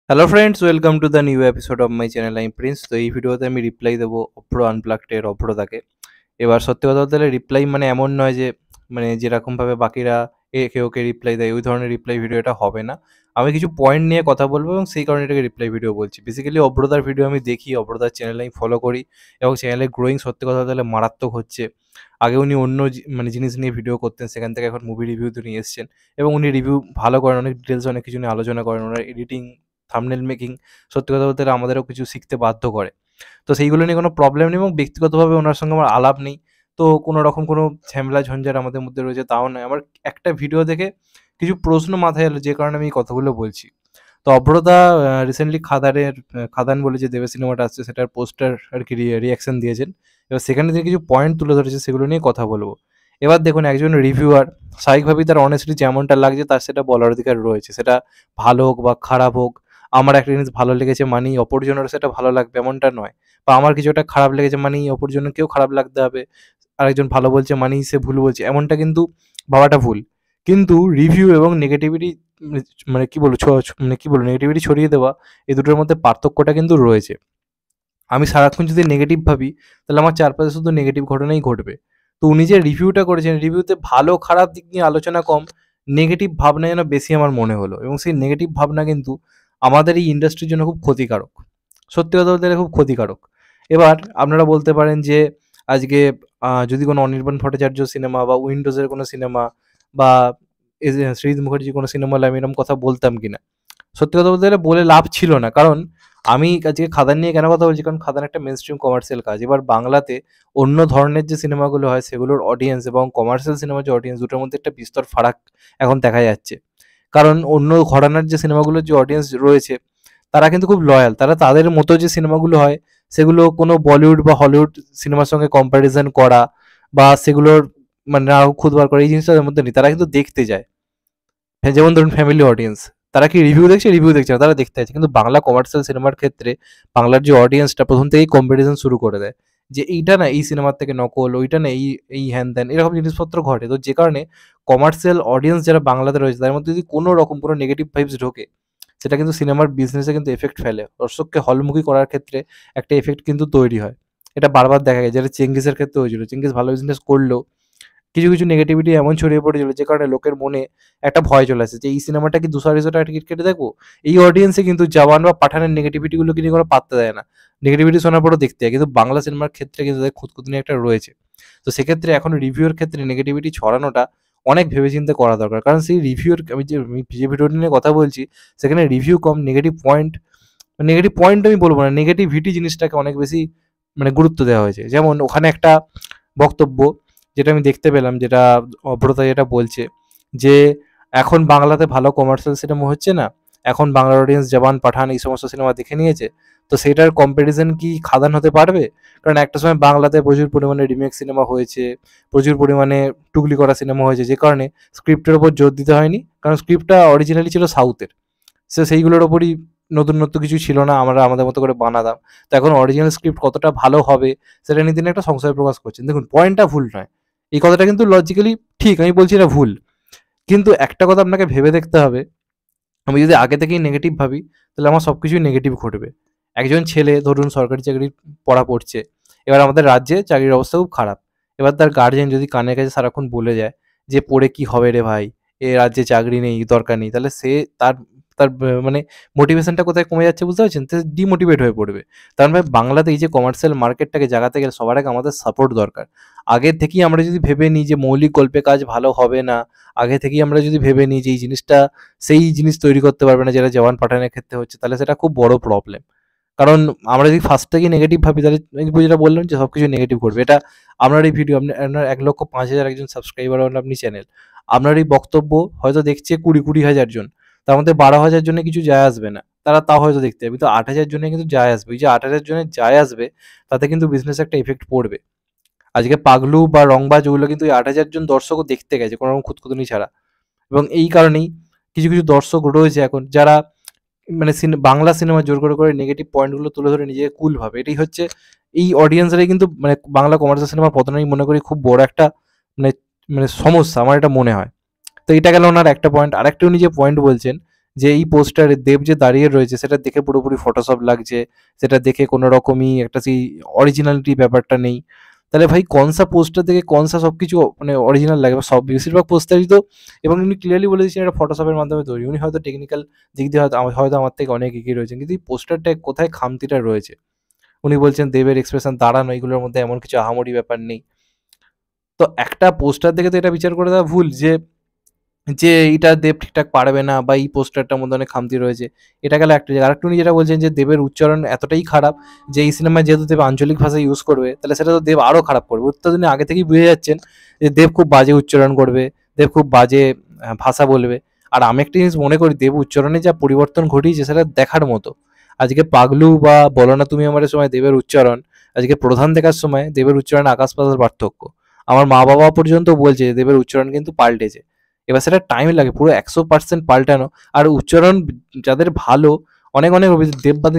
Hello friends, welcome to the new episode of my channel. আমি Prince. তো এই ভিডিওতে আমি রিপ্লাই দেবো অভ্র আনপ্লাগডের অভ্রতাকে। এবার সত্যি কথা বলতে গেলে রিপ্লাই মানে এমন নয় যে মানে যেরকমভাবে বাকিরা একে ওকে রিপ্লাই দেয় ওই ধরনের রিপ্লাই ভিডিও এটা হবে না। আমি কিছু পয়েন্ট নিয়ে কথা বলবো এবং সেই কারণে এটাকে রিপ্লাই ভিডিও বলছি। বেসিক্যালি অভ্রতার ভিডিও আমি দেখি, অভ্রতার চ্যানেল আমি ফলো করি এবং চ্যানেলের গ্রোয়িং সত্যি কথা বলতে গেলে মারাত্মক হচ্ছে। আগে উনি অন্য মানে জিনিস নিয়ে ভিডিও করতেন, সেখান থেকে এখন মুভি রিভিউতে নিয়ে এসছেন এবং উনি রিভিউ ভালো করেন, অনেক ডিটেলস অনেক কিছু নিয়ে আলোচনা করেন। ওনার এডিটিং, থাম্বনেল মেকিং সত্যি কথা বলতে গেলে আমাদেরও কিছু শিখতে বাধ্য করে। তো সেইগুলো নিয়ে কোনো প্রবলেম নেই এবং ব্যক্তিগতভাবে ওনার সঙ্গে আমার আলাপ নেই। তো কোনো রকম কোনো ঝামেলা ঝঞ্ঝাট আমাদের মধ্যে রয়েছে তাও নয়। আমার একটা ভিডিও দেখে কিছু প্রশ্ন মাথায় এলো, যে কারণে আমি এই কথাগুলো বলছি। তো অভ্রদা রিসেন্টলি খাদান বলে যে দেবের সিনেমাটা আসছে সেটার পোস্টার আর কি রিয়াকশন দিয়েছেন। এবার সেখানে তিনি কিছু পয়েন্ট তুলে ধরেছে, সেগুলো নিয়ে কথা বলবো। এবার দেখুন, একজন রিভিউয়ার স্বাভাবিকভাবেই তার অনেস্টলি যেমনটা লাগছে তার সেটা বলার অধিকার রয়েছে। সেটা ভালো হোক বা খারাপ হোক, আমার একটা জিনিস ভালো লেগেছে মানেই অপরজনেরও সেটা ভালো লাগবে এমনটা নয়। বা আমার কিছু একটা খারাপ লেগেছে মানেই অপরজনেরকেও খারাপ লাগতে হবে। আরেকজন ভালো বলছে মানেই সে ভুল বলছে, এমনটা কিন্তু ভাবাটা ভুল। কিন্তু রিভিউ এবং নেগেটিভিটি মানে কি বলবো মানে কি বলবো নেগেটিভিটি ছড়িয়ে দেওয়া, এই দুটোর মধ্যে পার্থক্যটা কিন্তু রয়েছে। আমি সারাক্ষণ যদি নেগেটিভ ভাবি তাহলে আমার চারপাশে শুধু নেগেটিভ ঘটনাই ঘটবে। তো উনি যে রিভিউটা করেছেন, রিভিউতে ভালো খারাপ দিক নিয়ে আলোচনা কম, নেগেটিভ ভাবনা যেন বেশি আমার মনে হলো এবং সেই নেগেটিভ ভাবনা কিন্তু আমাদের এই ইন্ডাস্ট্রির জন্য খুব ক্ষতিকারক। সত্যি কথা বলতে গেলে খুব ক্ষতিকারক। এবার আপনারা বলতে পারেন যে আজকে যদি কোনো অনির্বাণ ভট্টাচার্য সিনেমা বা উইন্ডোজের কোনো সিনেমা বা এই যে সৃজিত মুখার্জির কোনো সিনেমা হলে আমি এরকম কথা বলতাম কিনা। সত্যি কথা বলতে গেলে বলে লাভ ছিল না। কারণ আমি আজকে খাদান নিয়ে কেন কথা বলছি, কারণ খাদান একটা মেইনস্ট্রিম কমার্শিয়াল কাজ। এবার বাংলাতে অন্য ধরনের যে সিনেমাগুলো হয় সেগুলোর অডিয়েন্স এবং কমার্শিয়াল সিনেমার যে অডিয়েন্স, দুটোর মধ্যে একটা বিস্তর ফারাক এখন দেখা যাচ্ছে। কারণ অন্য ঘরানার যে সিনেমাগুলোর যে অডিয়েন্স রয়েছে তারা কিন্তু খুব লয়াল। তারা তাদের মতো যে সিনেমাগুলো হয় সেগুলো কোনো বলিউড বা হলিউড সিনেমার সঙ্গে কম্প্যারিজন করা বা সেগুলোর মানে নাও খুদবার করা, এই জিনিসটা তাদের মধ্যে নেই। তারা কিন্তু দেখতে যায়। হ্যাঁ, যেমন ধরুন ফ্যামিলি অডিয়েন্স, তারা কি রিভিউ দেখছে? রিভিউ দেখছে না, তারা দেখতে চাইছে। কিন্তু বাংলা কমার্শিয়াল সিনেমার ক্ষেত্রে বাংলার যে অডিয়েন্সটা প্রথম থেকেই কম্পিটিশন শুরু করে দেয় যে এইটা না এই সিনেমার থেকে নকল, ওইটা না এই এই হ্যান ত্যান, এরকম জিনিসপত্র ঘটে। তো যে কারণে কমার্শিয়াল অডিয়েন্স যারা বাংলাতে রয়েছে তার মধ্যে যদি কোনো রকম কোনো নেগেটিভ ভাইবস ঢোকে, সেটা কিন্তু সিনেমার বিজনেসে কিন্তু এফেক্ট ফেলে। দর্শককে হলমুখী করার ক্ষেত্রে একটা এফেক্ট কিন্তু তৈরি হয়। এটা বারবার দেখা গেছে, যেটা চেঙ্গিসের ক্ষেত্রে হয়েছিল। চেঙ্গিস ভালো বিজনেস করলেও কিছু কিছু নেগেটিভিটি এমন ছড়িয়ে পড়েছিল যে কারণে লোকের মনে একটা ভয় চলে আসে যে এই সিনেমাটা কি 200-250 টাকা টিকিট কেটে দেখবো। এই অডিয়েন্সে কিন্তু জওয়ান বা পাঠানের নেগেটিভিটিগুলো কিন্তু কোনো পাত্তা দেয় না। নেগেটিভিটি শোনার পরও দেখতে হয়, কিন্তু বাংলা সিনেমার ক্ষেত্রে কিন্তু তাদের খুঁতখুঁতনি একটা রয়েছে। তো সেক্ষেত্রে এখন রিভিউর ক্ষেত্রে নেগেটিভিটি ছড়ানোটা অনেক ভেবেচিন্তে করা দরকার। কারণ সেই রিভিউর আমি যে ভিডিওটি নিয়ে কথা বলছি সেখানে রিভিউ কম, নেগেটিভ পয়েন্ট আমি বলবো না, নেগেটিভিটি জিনিসটাকে অনেক বেশি মানে গুরুত্ব দেওয়া হয়েছে। যেমন ওখানে একটা বক্তব্য যেটা আমি দেখতে পেলাম, যেটা অভ্রতা যেটা বলছে যে এখন বাংলাতে ভালো কমার্শিয়াল সিনেমা হচ্ছে না, এখন বাংলার অডিয়েন্স জওয়ান পাঠান এই সমস্ত সিনেমা দেখে নিয়েছে, তো সেটার কম্পারিজন কি খাদান হতে পারবে? কারণ একটা সময় বাংলাতে প্রচুর পরিমাণে রিমেক সিনেমা হয়েছে, প্রচুর পরিমাণে টুকলি করা সিনেমা হয়েছে, যে কারণে স্ক্রিপ্টের ওপর জোর দিতে হয়নি। কারণ স্ক্রিপ্টটা অরিজিনালি ছিল সাউথের, সেইগুলোর ওপরই নতুনত্ব কিছু ছিল না, আমরা আমাদের মতো করে বানাতাম। তো এখন অরিজিনাল স্ক্রিপ্ট কতটা ভালো হবে সেটা নিয়ে তিনি একটা সংশয় প্রকাশ করছেন। দেখুন, পয়েন্টটা ভুল নয়, এই কথাটা কিন্তু লজিক্যালি ঠিক, আমি বলছি না ভুল। কিন্তু একটা কথা আপনাকে ভেবে দেখতে হবে, আমি যদি আগে থেকেই নেগেটিভ ভাবি তাহলে আমার সব কিছুই নেগেটিভ ঘটবে। একজন ছেলে ধরুন সরকারি চাকরির পড়া পড়ছে, এবার আমাদের রাজ্যে চাকরির অবস্থা খুব খারাপ। এবার তার গার্জিয়ান যদি কানের কাছে সারাক্ষণ বলে যায় যে পড়ে কি হবে রে ভাই, এ রাজ্যে চাকরি নেই, দরকার নেই, তাহলে সে তার তার মানে মোটিভেশনটা কোথায় কমে যাচ্ছে বুঝতে পারছেন? সে ডিমোটিভেট হয়ে পড়বে। তার মানে বাংলাতে এই যে কমার্শিয়াল মার্কেটটাকে জাগাতে গেলে সবার আগে আমাদের সাপোর্ট দরকার। আগে থেকেই আমরা যদি ভেবে নিই যে মৌলিক গল্পে কাজ ভালো হবে না, আগে থেকেই আমরা যদি ভেবে নিই যে এই জিনিসটা সেই জিনিস তৈরি করতে পারবে না যেটা জওয়ান পাঠানের ক্ষেত্রে হচ্ছে, তাহলে সেটা খুব বড় প্রবলেম। কারণ আমরা যদি ফার্স্ট থেকেই নেগেটিভ ভাবি তাহলে যেটা বললাম যে সবকিছু নেগেটিভ ঘটবে। এটা আপনার এই ভিডিও, আপনার 1,05,000 একজন সাবস্ক্রাইবার হন আপনি চ্যানেল, আপনার এই বক্তব্য হয়তো দেখছে 20,000 জন, তার মধ্যে 12,000 জনের কিছু যায় আসবে না, তারা তাও হয়তো দেখতে যাবে, তো 8,000 জনের কিন্তু যায় আসবে। এই যে 8,000 জনের যায় আসবে তাতে কিন্তু বিজনেসে একটা ইফেক্ট পড়বে। আজকে পাগলু বা রংবাজ ওগুলো কিন্তু এই 8,000 জন দর্শকও দেখতে গেছে কোনো রকম খুঁতখুঁতনি ছাড়া। এবং এই কারণেই কিছু কিছু দর্শক রয়েছে এখন যারা মানে বাংলা সিনেমা জোর করে করে নেগেটিভ পয়েন্টগুলো তুলে ধরে নিজেকে কুল ভাবে। এটাই হচ্ছে এই অডিয়েন্সরাই কিন্তু মানে বাংলা কমার্শিয়াল সিনেমার পতন আমি মনে করি খুব বড় একটা মানে মানে সমস্যা আমার এটা মনে হয়। তো এটা গেল ওনার একটা পয়েন্ট। আরেকটা উনি যে পয়েন্ট বলছেন যে এই পোস্টারে দেব যে দাঁড়িয়ে রয়েছে সেটা দেখে পুরোপুরি ফটোশপ লাগছে, সেটা দেখে কোনো রকমই একটা সেই অরিজিনালিটি ব্যাপারটা নেই। তাহলে ভাই কনসা পোস্টার থেকে কনসা সবকিছু মানে অরিজিনাল লাগে, বা সব বেশিরভাগ পোস্টারই তো, এবং উনি ক্লিয়ারলি বলে দিচ্ছেন এটা ফটোশপের মাধ্যমে তৈরি। উনি হয়তো টেকনিক্যাল দিক দিয়ে হয়তো আমার থেকে অনেক এগিয়ে রয়েছেন, কিন্তু এই পোস্টারটায় কোথায় খামতিটা রয়েছে? উনি বলছেন দেবের এক্সপ্রেশন দাঁড়ানো, এগুলোর মধ্যে এমন কিছু আহামরি ব্যাপার নেই। তো একটা পোস্টার দেখে তো এটা বিচার করে দেওয়া ভুল যে যে এইটা দেব ঠিকঠাক পারবে না, বা এই পোস্টারটার মধ্যে অনেক খামতি রয়েছে। এটা গেল একটা জায়গা। আরেকটু উনি যেটা বলছেন যে দেবের উচ্চারণ এতটাই খারাপ যে এই সিনেমায় যেহেতু দেব আঞ্চলিক ভাষা ইউজ করবে, তাহলে সেটা তো দেব আরও খারাপ করবে। উনি আগে থেকেই বুঝে যাচ্ছেন যে দেব খুব বাজে উচ্চারণ করবে, দেব খুব বাজে ভাষা বলবে। আর আমি একটা জিনিস মনে করি, দেব উচ্চারণে যা পরিবর্তন ঘটিয়েছে সেটা দেখার মতো। আজকে পাগলু বা বলো না তুমি আমার সময় দেবের উচ্চারণ, আজকে প্রধান দেখার সময় দেবের উচ্চারণ আকাশ পাতাল পার্থক্য। আমার মা বাবা পর্যন্ত বলছে যে দেবের উচ্চারণ কিন্তু পাল্টেছে। এবার সেটা টাইম লাগে পুরো 100% পাল্টানো। আর উচ্চারণ যাদের ভালো, অনেক অনেক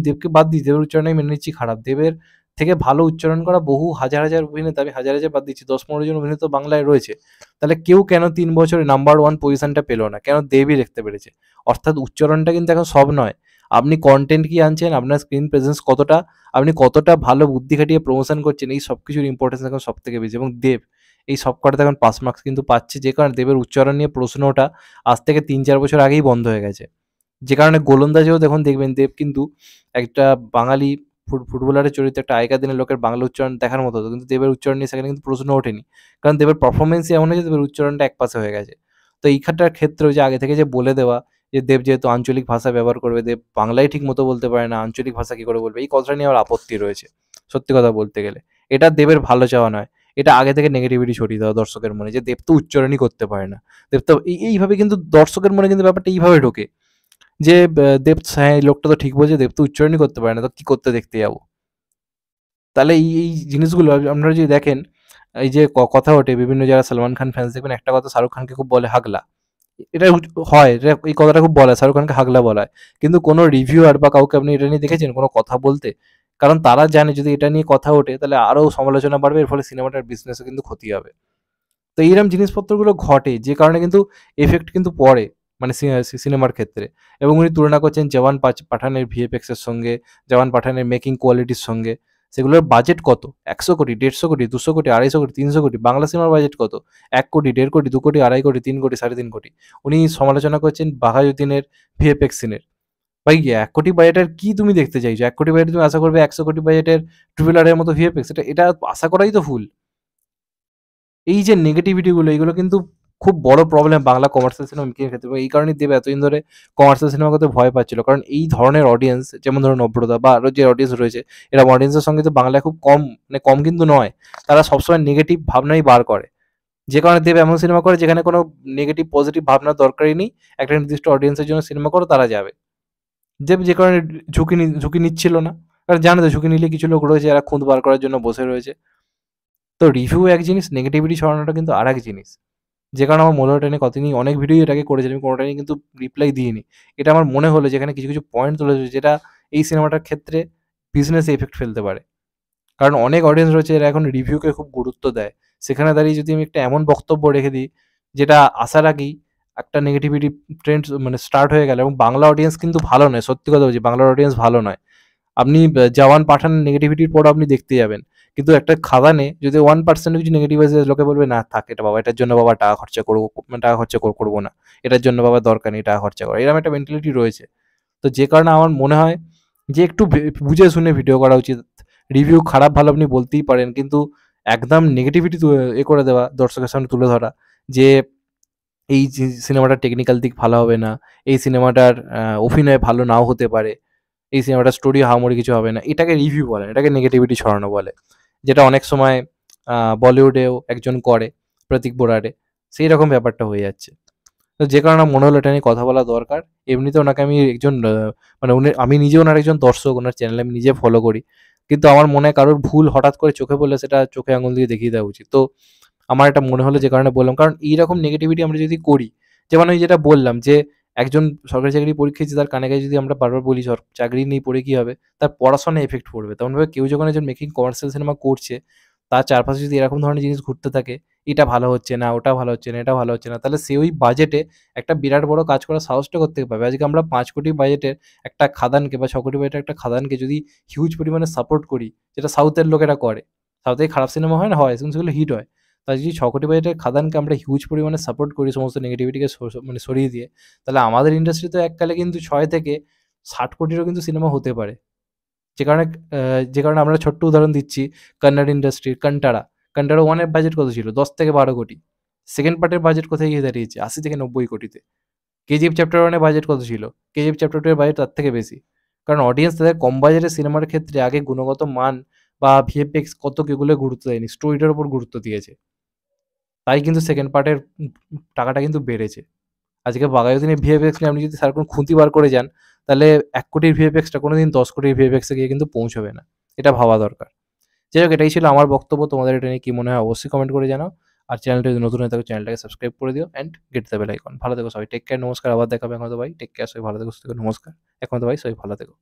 দেবকে বাদ দিই, দেবের উচ্চারণ আমি মেনে নিচ্ছি খারাপ। দেবের থেকে ভালো উচ্চারণ করা বহু হাজার হাজার অভিনেতা, আমি হাজার হাজার বাদ দিচ্ছি, 10-15 জন অভিনেতা বাংলায় রয়েছে। তাহলে কেউ কেন 3 বছরে নাম্বার ওয়ান পজিশনটা পেলো না? কেন দেবই দেখতে পেরেছে? অর্থাৎ উচ্চারণটা কিন্তু এখন সব নয়। আপনি কন্টেন্ট কি আনছেন, আপনার স্ক্রিন প্রেজেন্স কতটা, আপনি কতটা ভালো বুদ্ধি খাটিয়ে প্রমোশন করছেন, এই সব কিছুর ইম্পর্টেন্স এখন সব থেকে বেশি। এবং দেব এই সব কটাতে এখন পাস মার্কস কিন্তু পাচ্ছে, যে কারণে দেবের উচ্চারণ নিয়ে প্রশ্ন ওঠা আজ থেকে 3-4 বছর আগেই বন্ধ হয়ে গেছে। যে কারণে গোলন্দাজেও দেখুন দেখবেন দেব কিন্তু একটা বাঙালি ফুটবলারের চরিত্রে একটা আগেকার দিনের লোকের বাংলা উচ্চারণ দেখার মতো হতো, কিন্তু দেবের উচ্চারণ নিয়ে সেখানে কিন্তু প্রশ্ন ওঠেনি। কারণ দেবের পারফরমেন্সই এমন হয়েছে, দেবের উচ্চারণটা একপাশে হয়ে গেছে। তো এইখানটার ক্ষেত্রেও যে আগে থেকে যে বলে দেওয়া যে দেব যেহেতু আঞ্চলিক ভাষা ব্যবহার করবে, দেব বাংলায় ঠিক মতো বলতে পারে না, আঞ্চলিক ভাষা কি করে বলবে, এই কথাটা নিয়ে আমার আপত্তি রয়েছে সত্যি কথা বলতে গেলে। এটা দেবের ভালো চাওয়া নয়, এটা আগে থেকে নেগেটিভিটি ছড়িয়ে দেওয়া দর্শকের মনে, যে দেব তো উচ্চারণই করতে পারে না। দেব তো এইভাবে কিন্তু দর্শকের মনে কিন্তু ব্যাপারটা এইভাবে ঢোকে যে দেব, হ্যাঁ এই লোকটা তো ঠিক বলছে, দেব তো উচ্চারণই করতে পারে না, তো কি করতে দেখতে যাবো? তাহলে এই জিনিসগুলো আপনারা যদি দেখেন, এই যে কথা ওঠে বিভিন্ন যারা সালমান খান ফ্যান্স, দেখবেন একটা কথা শাহরুখ খানকে খুব বলে হাগলা। এটা হয়, এটা এই কথাটা খুব বলা হয়, শাহরুখ খানকে হাগলা বলা হয়। কিন্তু কোনো রিভিউয়ার বা কাউকে আপনি এটা নিয়ে দেখেছেন কোনো কথা বলতে? কারণ তারা জানে যদি এটা নিয়ে কথা ওঠে তাহলে আরও সমালোচনা বাড়বে, এর ফলে সিনেমাটার বিজনেসে কিন্তু ক্ষতি হবে। তো এইরকম জিনিসপত্রগুলো ঘটে, যে কারণে কিন্তু এফেক্ট কিন্তু পড়ে মানে সিনেমার ক্ষেত্রে। এবং উনি তুলনা করছেন জওয়ান পাঠানের ভিএফএক্স এর সঙ্গে, জওয়ান পাঠানের মেকিং কোয়ালিটির সঙ্গে। সেগুলোর বাজেট কত? 100 কোটি, 150 কোটি, 200 কোটি, 250 কোটি, 300 কোটি। বাংলা সিনেমার বাজেট কত? 1 কোটি, 1.5 কোটি, 2 কোটি, 2.5 কোটি, 3 কোটি, 3.5 কোটি। উনি সমালোচনা করছেন বাঘাযতীনের ভিএফএক্স সিনের। ভাই 1 কোটি বাজেটের কি তুমি দেখতে চাইছো? 1 কোটি বাজেটে তুমি আশা করবে 100 কোটি বাজেটের ট্রিপল আর এর মতো ভিএফএক্স? এটা আশা করাই তো ভুল। এই যে নেগেটিভিটি গুলো, এগুলো কিন্তু খুব বড় problem Bangla commercial cinema making এর ক্ষেত্রে। এবং এই কারণেই দেব এতদিন ধরে কমার্শিয়াল সিনেমা করতে ভয় পাচ্ছিল। কারণ এই ধরনের অডিয়েন্স, যেমন ধরুন অভ্রদা বা আরো যে অডিয়েন্স রয়েছে, এরা অডিয়েন্সের সঙ্গে তো বাংলায় খুব কম, মানে কম কিন্তু নয়। তারা সবসময় নেগেটিভ ভাবনাই বার করে। যে কারণে দেব এমন সিনেমা করে যেখানে কোনো নেগেটিভ পজিটিভ ভাবনার দরকারই নেই। একটা নির্দিষ্ট অডিয়েন্সের জন্য সিনেমা করো, তারা যাবে। দেব যে কারণে ঝুঁকি নিচ্ছিল না। কারণ জানে তো ঝুঁকি নিলে কিছু লোক রয়েছে যারা খুঁত বার করার জন্য বসে রয়েছে। তো রিভিউ এক জিনিস, নেগেটিভিটি ছড়ানোটা কিন্তু আরেক জিনিস। যে কারণে আমার মনে হলো এটা নিয়ে তিনি অনেক ভিডিও এর আগে করেছেন, আমি কোনোটাই কিন্তু রিপ্লাই দিইনি। এটা আমার মনে হলো যে এখানে কিছু কিছু পয়েন্ট তুলে ধরেছে যেটা এই সিনেমাটার ক্ষেত্রে বিজনেসে ইফেক্ট ফেলতে পারে। কারণ অনেক অডিয়েন্স রয়েছে এরা এখন রিভিউকে খুব গুরুত্ব দেয়। সেখানে দাঁড়িয়ে যদি আমি একটা এমন বক্তব্য রেখে দিই যেটা আসার আগেই একটা নেগেটিভিটি ট্রেন্ড মানে স্টার্ট হয়ে গেল, এবং বাংলা অডিয়েন্স কিন্তু ভালো নয়, সত্যি কথা বলছি বাংলার অডিয়েন্স ভালো নয়। আপনি জওয়ান পাঠান নেগেটিভিটির পরও আপনি দেখতে যাবেন। কিন্তু একটা খাদানে যদি 1% কিছু নেগেটিভ আসে, লোকে বলবে না থাক, এটা বাবা এটার জন্য বাবা টাকা খরচা করবো, মানে টাকা খরচা করবো না। এটার জন্য বাবা দরকার নেই টাকা খরচা করা। এরকম একটা মেন্টালিটি রয়েছে। তো যে কারণে আমার মনে হয় যে একটু বুঝে শুনে ভিডিও করা উচিত। রিভিউ খারাপ ভালো আপনি বলতেই পারেন, কিন্তু একদম নেগেটিভিটি করে দেওয়া, দর্শকের সামনে তুলে ধরা যে এই সিনেমাটার টেকনিক্যাল দিক ভালো হবে না, এই সিনেমাটার অভিনয় ভালো নাও হতে পারে, এই সিনেমাটার স্টোরি আহামরি কিছু হবে না, এটাকে রিভিউ বলে না, এটাকে নেগেটিভিটি ছড়ানো বলে। যেটা অনেক সময় বলিউডেও একজন করে, প্রতীক বোরাডে, সেই রকম ব্যাপারটা হয়ে যাচ্ছে। তো যে কারণে আমার মনে হলো এটা নিয়ে কথা বলা দরকার। এমনিতে ওনাকে আমি একজন মানে আমি নিজে ওনার একজন দর্শক, ওনার চ্যানেল আমি নিজে ফলো করি। কিন্তু আমার মনে হয় কারোর ভুল হঠাৎ করে চোখে পড়লে সেটা চোখে আঙুল দিয়ে দেখিয়ে দেওয়া উচিত। তো আমার এটা মনে হলো, যে কারণে বললাম। কারণ এইরকম নেগেটিভিটি আমরা যদি করি, যেমন আমি যেটা বললাম যে একজন সরকারি চাকরি পরীক্ষা দিচ্ছে, তার কানে কানে যদি আমরা বারবার বলি চাকরি নেই পড়ে কি হবে, তার পড়াশোনায় এফেক্ট পড়বে। তেমনভাবে কেউ যখন একজন মেকিং কমার্শিয়াল সিনেমা করছে, তার চারপাশে যদি এরকম ধরনের জিনিস ঘটতে থাকে, এটা ভালো হচ্ছে না, ওটা ভালো হচ্ছে না, এটা ভালো হচ্ছে না। তাহলে সে ওই বাজেটে একটা বিরাট বড় কাজ করার সাহসটা কোত্থেকে পাবে? আজকে আমরা ৫ কোটি বাজেটের একটা খাদানকে বা ৬ কোটি বাজেটের একটা খাদানকে যদি হিউজ পরিমাণে সাপোর্ট করি, যেটা সাউথের লোকেরা করে। সাউথে খারাপ সিনেমা হয় না? হয়। কিন্তু সেগুলো হিট হয়। তাই যদি ৬ কোটি বাজেটের খাদানকে আমরা হিউজ পরিমাণে সাপোর্ট করি সমস্ত নেগেটিভিটিকে মানে সরিয়ে দিয়ে, তাহলে আমাদের ইন্ডাস্ট্রি তো এককালে কিন্তু ৬ থেকে ৬০ কোটিরও কিন্তু সিনেমা হতে পারে। যে কারণে যে কারণে আমরা ছোট্ট উদাহরণ দিচ্ছি কন্নড় ইন্ডাস্ট্রির 'কান্তারা'। 'কান্তারা ১' এর বাজেট কত ছিল? ১০ থেকে ১২ কোটি। সেকেন্ড পার্টের বাজেট কোথায় গিয়ে দাঁড়িয়েছে? ৮০ থেকে ৯০ কোটিতে। 'কেজিএফ চ্যাপ্টার 1' এর বাজেট কত ছিল? 'কেজিএফ চ্যাপ্টার 2' এর বাজেট তার থেকে বেশি। কারণ অডিয়েন্স তাদের কম বাজেটের সিনেমার ক্ষেত্রে আগে গুণগত মান বা ভিএফএক্স কত কি এগুলো গুরুত্ব দেয়নি। স্টোরিটার উপর গুরুত্ব দিয়েছে। তাই কিন্তু সেকেন্ড পার্টের টাকাটা কিন্তু বেড়েছে। আজকে বাঘাযতীনের ভিএফএক্স নিয়ে আপনি যদি সারাক্ষণ খুঁতি বার করে যান, তাহলে ১ কোটির ভিএফএক্সটা কোনোদিন ১০ কোটির ভিএফএক্স এ গিয়ে কিন্তু পৌঁছবে না। এটা ভাবা দরকার। যাই হোক এটাই ছিল আমার বক্তব্য। তোমাদের এটা নিয়ে কি মনে হয় অবশ্যই কমেন্ট করে জানাও। আর চ্যানেলটা যদি নতুন হয়ে থাকে চ্যানেলটাকে সাবস্ক্রাইব করে দিও and get the bell icon. ভালো থেকো সবাই। টেক কেয়ার, নমস্কার। আবার দেখা হবে একমাত্র ভাই। টেক কেয়ার, সবাই ভালো থেকো, সুস্থ থেকো। নমস্কার। একমাত্র ভাই, সবাই ভালো থেকো।